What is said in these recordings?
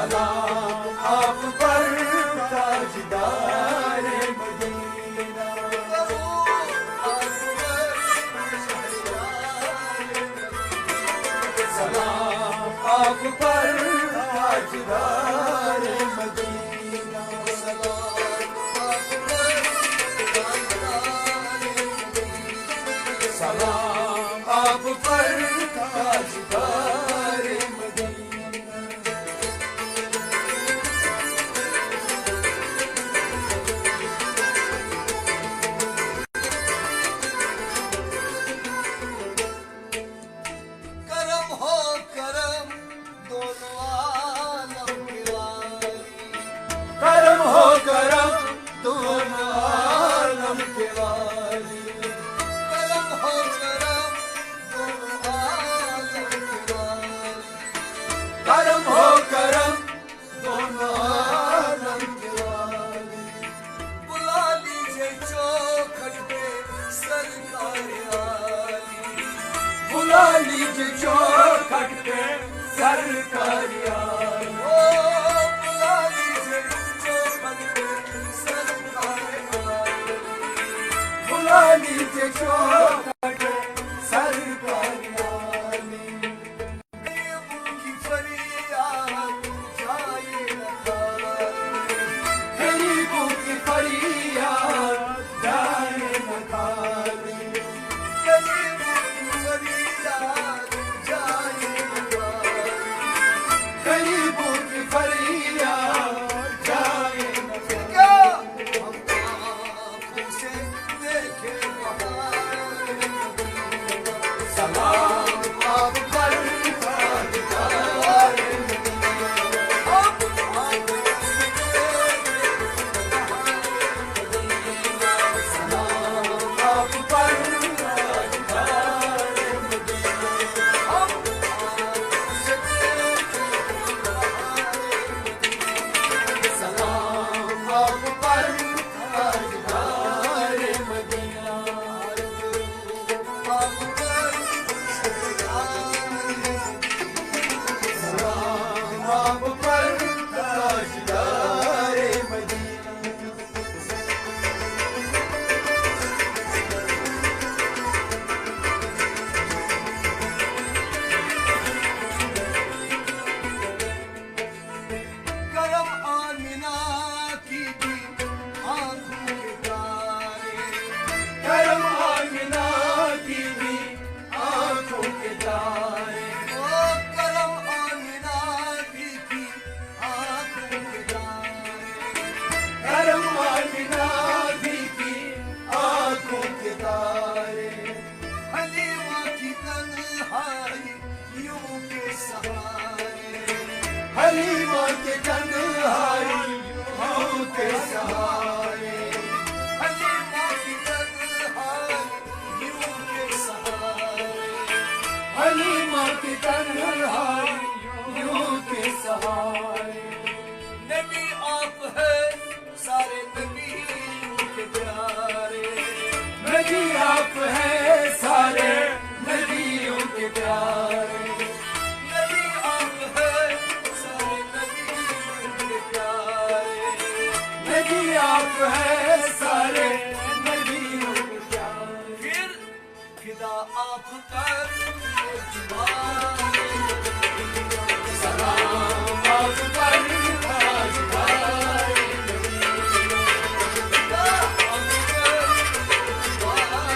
سلام آپ پر تاجدار مدینہ سلام آپ پر تاجدار مدینہ سلام آپ پر تاجدار مدینہ کرم ہو کرم دونوں عالم کے والی کرم ہو کرم دونوں عالم کے والی کرم ہو کرم دونوں عالم کے والی کرم ہو کرم دونوں عالم کے والی بلا لیجیے چوکھٹ پہ سرکار عالی بلا لیجیے چوکھٹ پہ سرکار عالی بلا لیجیے چوکھٹ پہ سرکار عالی بلا لیجیے چوکھٹ پہ سرکار عالی ان کی فریاد جائے نہ خالی غریبوں کی فریاد جائے نہ خالی غریبوں کی فریاد جائے نہ خالی غریبوں کی فریاد جائے نہ خالی کیا ہم آنکھوں سے دیکھے بہار سلام آپ پر تاجدار مدینہ ہم آنکھوں سے دیکھے سلام آپ پر تاجدار مدینہ ہم آنکھوں سے دیکھے سلام آپ پر تاجدار مدینہ سلام آپ پر تاجدار مدینہ کرم آمنہ کی بھی آنکھوں کے تارے کرم آمنہ کی بھی آنکھوں کے تارے کرم آمنہ کی آنکھوں کے تارے کرم آمنہ کی آنکھوں کے تارے حلیمہ کی تنہائی یوں کے سہارے حلیمہ کے تنہائی یوں کے سہارے حلیمہ کی تنہائی یوں کے سہارے حلیمہ کی تنہائی یوں کے سہارے نبی آپ ہے سارے نبیوں کے پیارے نبی آپ ہیں سارے نبیوں کے پیارے نبی آپ ہے سارے نبیوں کے پیارے نبی آپ ہیں سارے نبیوں کے پیارے پھر فدا آپ پر جوان سلام آپ پر تاجدار فدا آپ پر جوان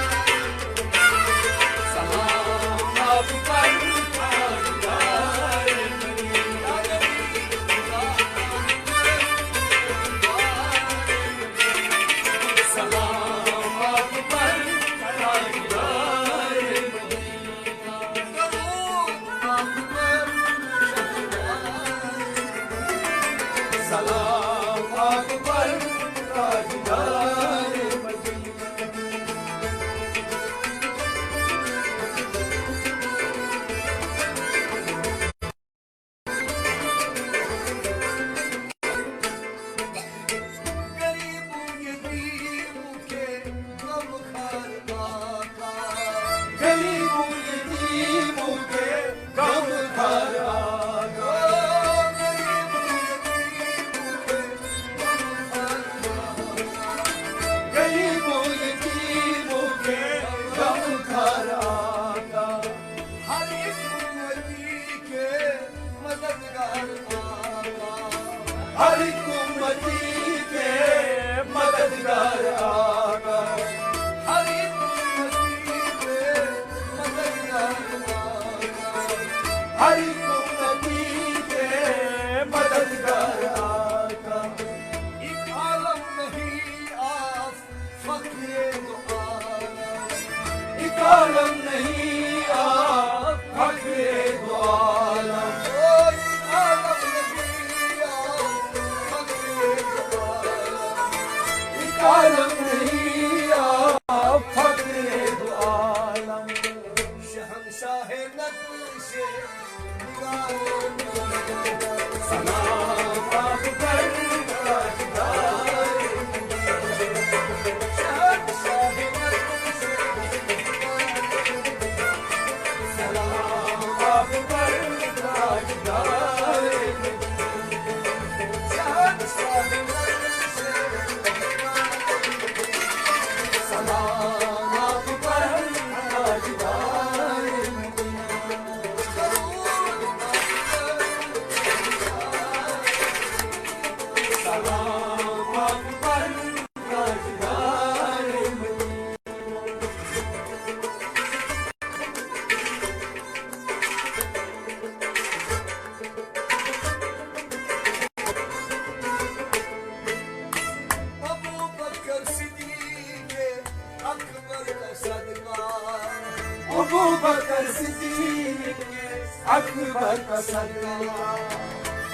ہر ایک امتی کے مددگار آقا ایک عالم نہیں آپ فقیر دو عالم ایک عالم نہیں آپ فقیر دو عالم ایک عالم نہیں آپ فقیر دو عالم ایک عالم نہیں آپ فقیر دو عالم شہنشاہ نقش نگار سلام آپ پر تاجدار شہنشاہ نقش سلام آپ پر تاجدار شہنشاہ نقش سلام آپ پر تاجدار سلام آپ پر تاجدار ابو بکر صدیق اکبر کا صدقہ ابو بکر صدیق اکبر کا صدقہ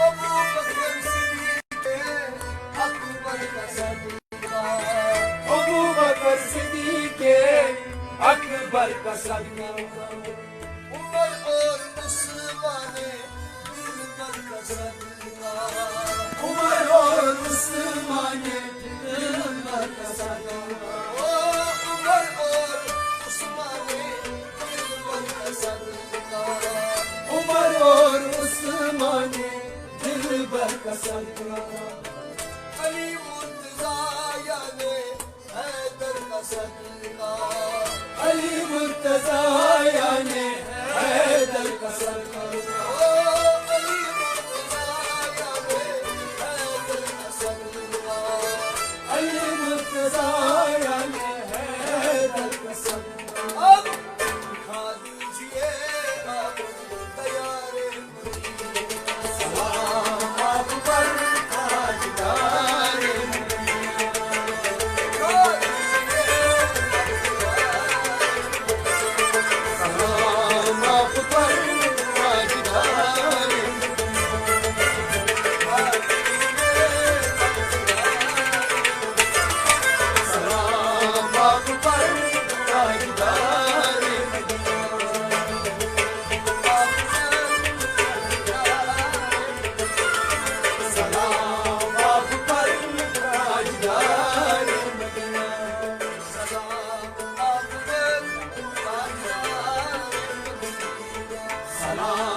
ابو بکر صدیق اکبر کا صدقہ ابو بکر صدیق اکبر کا صدقہ عمر اور عثمان دلبر کا صدقہ عمر اور عثمان دلبر کا صدقہ عمر اور عثمان دلبر کا صدقہ عمر اور عثمان دلبر کا صدقہ علی مرتضیٰ یعنی حیدر کا صدقہ علی مرتضیٰ یعنی حیدر کا صدقہ علی مرتضیٰ یعنی حیدر کا صدقہ علی مرتضیٰ یعنی حیدر کا صدقہ اب دکھا دیجئے آپ تیار سلام آپ پر تاجدار سلام آپ پر تاجدار سلام آپ پر تاجدار سلام آپ پر تاجدار سلام